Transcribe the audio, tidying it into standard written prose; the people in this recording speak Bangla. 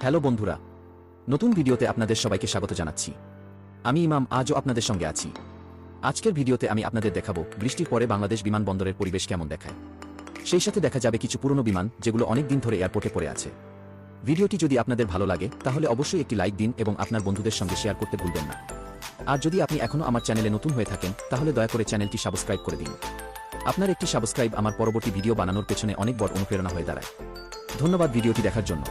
হ্যালো বন্ধুরা, নতুন ভিডিওতে আপনাদের সবাইকে স্বাগত জানাচ্ছি। আমি ইমাম, আজও আপনাদের সঙ্গে আছি। আজকের ভিডিওতে আমি আপনাদের দেখাবো বৃষ্টির পরে বাংলাদেশ বিমানবন্দরের পরিবেশ কেমন দেখায়। সেই সাথে দেখা যাবে কিছু পুরনো বিমান যেগুলো অনেক দিন ধরে এয়ারপোর্টে পড়ে আছে। ভিডিওটি যদি আপনাদের ভালো লাগে তাহলে অবশ্যই একটি লাইক দিন এবং আপনার বন্ধুদের সঙ্গে শেয়ার করতে ভুলবেন না। আর যদি আপনি এখনও আমার চ্যানেলে নতুন হয়ে থাকেন তাহলে দয়া করে চ্যানেলটি সাবস্ক্রাইব করে দিন। আপনার একটি সাবস্ক্রাইব আমার পরবর্তী ভিডিও বানানোর পেছনে অনেক বড় অনুপ্রেরণা হয়ে দাঁড়ায়। ধন্যবাদ ভিডিওটি দেখার জন্য।